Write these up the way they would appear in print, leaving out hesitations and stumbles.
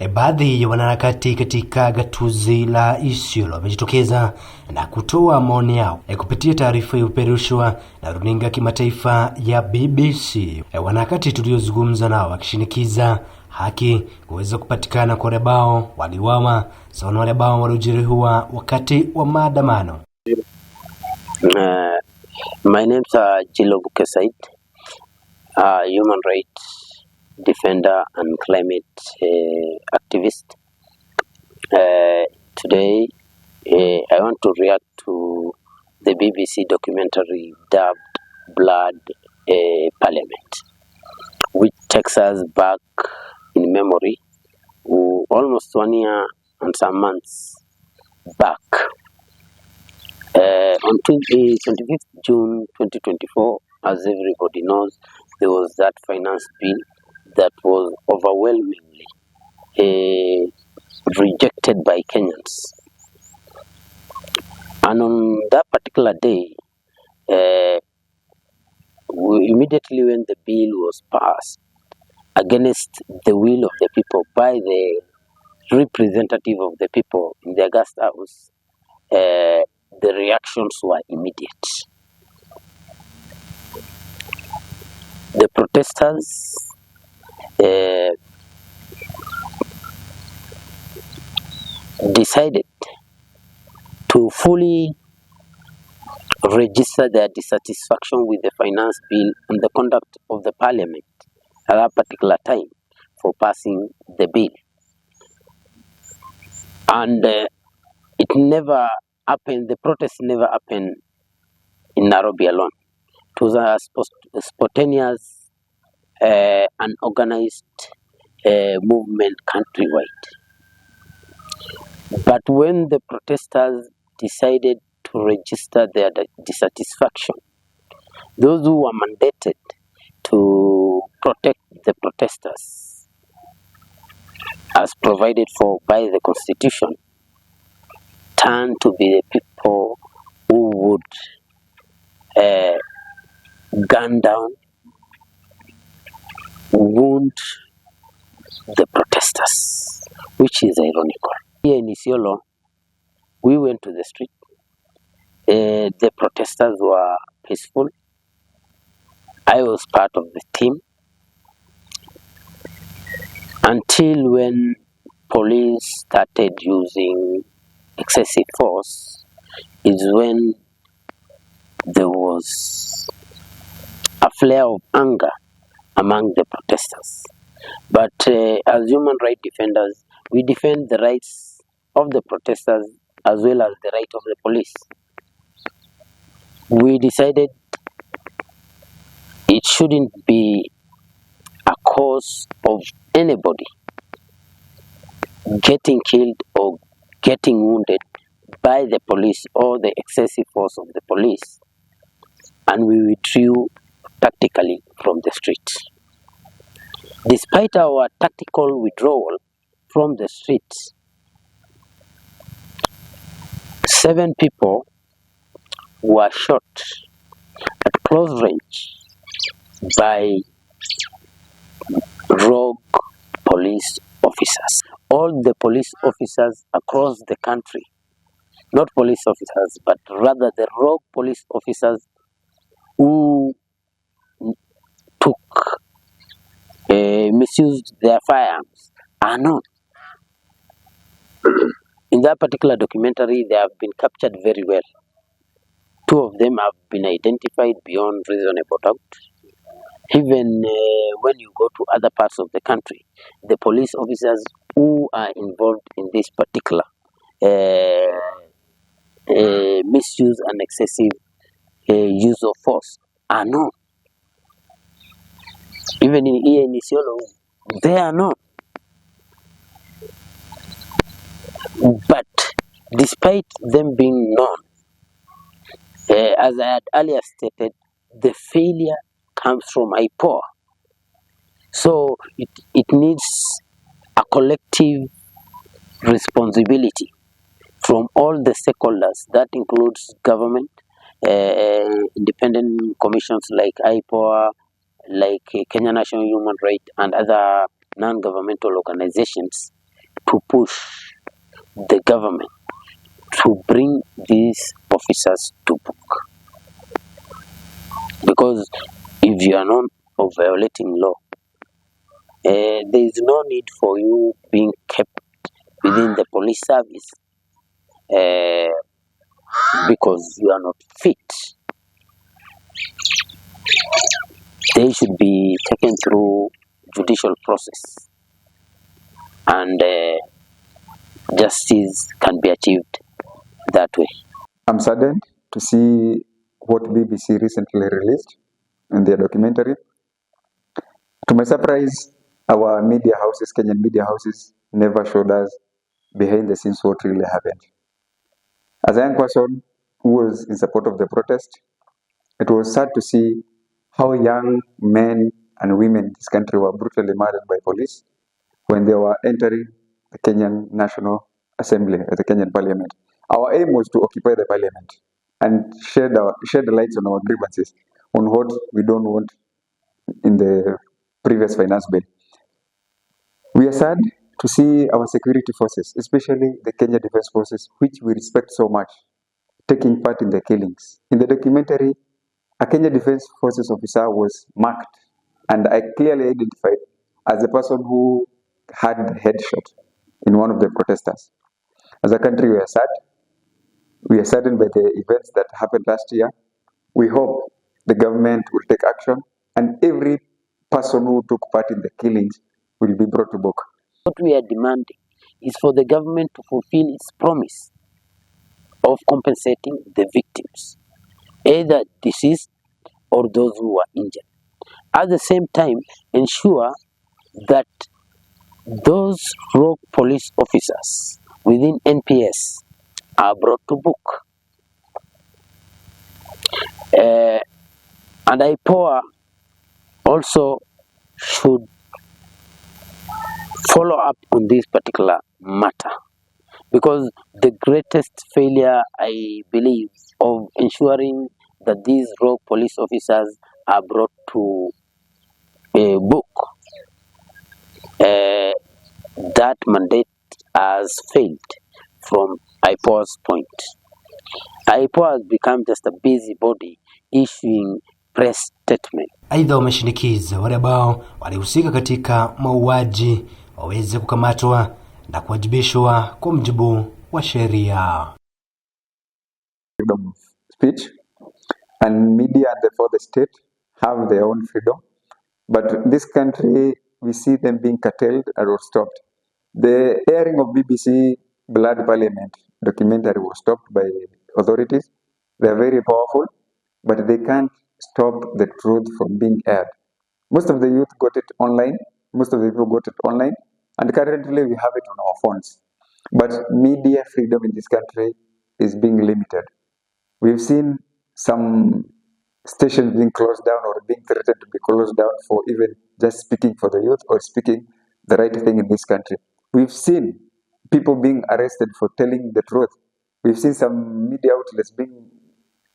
Baadhi ya wanaharakati katika gatuzi la Isiolo wamejitokeza na kutoa maoni yao kupitia taarifa iliyopeperushwa na runinga kimataifa ya BBC. Wanaharakati tuliozungumza nao wakishinikiza haki kuweza kupatikana kwa wale ambao waliuawa sawa na wale ambao waliojeruhiwa wakati wa maandamano. My name is Boniface, human rights defender and climate activist. Today, I want to react to the BBC documentary dubbed Blood Parliament, which takes us back in memory almost 1 year and some months back. On 25th June 2024, as everybody knows, there was that finance bill that was overwhelmingly rejected by Kenyans. And on that particular day, immediately when the bill was passed against the will of the people by the representative of the people in the August House, the reactions were immediate. The protesters decided to fully register their dissatisfaction with the finance bill and the conduct of the parliament at that particular time for passing the bill. And it never happened, the protest never happened in Nairobi alone. It was a spontaneous and organized movement countrywide. But when the protesters decided to register their dissatisfaction, those who were mandated to protect the protesters as provided for by the Constitution turned to be the people who would gun down, wound the protesters, which is ironical. Here in Isiolo, we went to the street. The protesters were peaceful. I was part of the team until when police started using excessive force is when there was a flare of anger among the protesters. But as human rights defenders, we defend the rights of the protesters as well as the right of the police. We decided it shouldn't be a cause of anybody getting killed or getting wounded by the police or the excessive force of the police, and we withdrew tactically from the streets. Despite our tactical withdrawal from the streets, 7 people were shot at close range by rogue police officers. All the police officers across the country, not police officers, but rather the rogue police officers who misused their firearms are known. In that particular documentary, they have been captured very well. 2 of them have been identified beyond reasonable doubt. Even when you go to other parts of the country, the police officers who are involved in this particular misuse and excessive use of force are known. Even here in Isiolo, they are known. But despite them being known, as I had earlier stated, the failure comes from IPOA. So it needs a collective responsibility from all the stakeholders. That includes government, independent commissions like IPOA, like Kenya National Human Rights and other non-governmental organizations to push the government to bring these officers to book. Because if you are not of violating law, there is no need for you being kept within the police service because you are not fit. They should be taken through judicial process, and justice can be achieved that way. I'm saddened to see what BBC recently released in their documentary. To my surprise, our media houses, Kenyan media houses, never showed us behind the scenes what really happened. As a young person who was in support of the protest, it was sad to see how young men and women in this country were brutally murdered by police when they were entering the Kenyan National Assembly, the Kenyan Parliament. Our aim was to occupy the Parliament and shed the lights on our grievances, on what we don't want in the previous finance bill. We are sad to see our security forces, especially the Kenya Defense Forces, which we respect so much, taking part in the killings. In the documentary, a Kenya Defense Forces officer was marked, and I clearly identified as the person who had the headshot in one of the protesters. As a country, we are sad. We are saddened by the events that happened last year. We hope the government will take action, and every person who took part in the killings will be brought to book. What we are demanding is for the government to fulfill its promise of compensating the victims, either deceased or those who were injured. At the same time, ensure that those rogue police officers within NPS are brought to book. And IPOA also should follow up on this particular matter, because the greatest failure, I believe, of ensuring that these rogue police officers are brought to a book, that mandate has failed from IPOA's point. IPOA has become just a busybody issuing press statement. Aidha, wameshinikiza wale ambao walihusika katika mauaji waweze kukamatwa na kuwajibishwa kwa mujibu wa sheria. Freedom of speech, and media and therefore the state have their own freedom, but this country we see them being curtailed or stopped. The airing of BBC Blood Parliament documentary was stopped by authorities. They are very powerful, but they can't stop the truth from being aired. Most of the youth got it online, most of the people got it online, and currently we have it on our phones. But media freedom in this country is being limited. We've seen some stations being closed down or being threatened to be closed down for even just speaking for the youth or speaking the right thing in this country. We've seen people being arrested for telling the truth. We've seen some media outlets being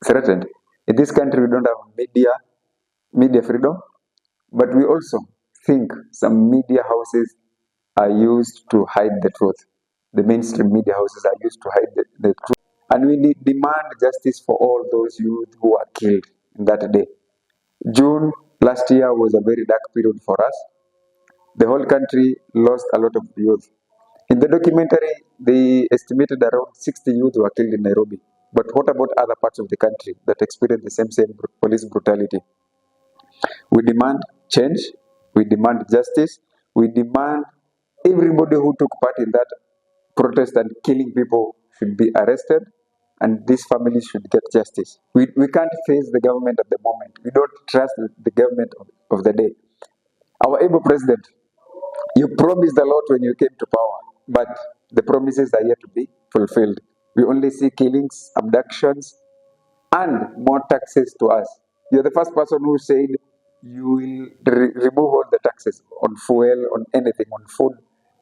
threatened. In this country, we don't have media freedom, but we also think some media houses are used to hide the truth. The mainstream media houses are used to hide the truth. And we demand justice for all those youth who were killed in that day. June last year was a very dark period for us. The whole country lost a lot of youth. In the documentary, they estimated around 60 youth were killed in Nairobi. But what about other parts of the country that experienced the same police brutality? We demand change. We demand justice. We demand everybody who took part in that protest and killing people should be arrested, and these families should get justice. We can't face the government at the moment. We don't trust the government of the day. Our able president, you promised a lot when you came to power, but the promises are yet to be fulfilled. We only see killings, abductions, and more taxes to us. You're the first person who said you will remove all the taxes on fuel, on anything, on food.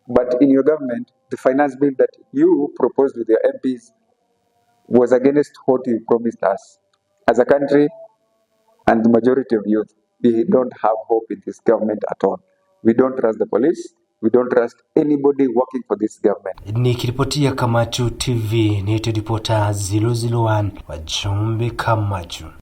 But in your government, the finance bill that you proposed with your MPs was against what you promised us. As a country, and the majority of youth, we don't have hope in this government at all. We don't trust the police. We don't trust anybody working for this government. Nikiripotia Kamachu TV, ni reporter 001 wa Jombe Kamachu.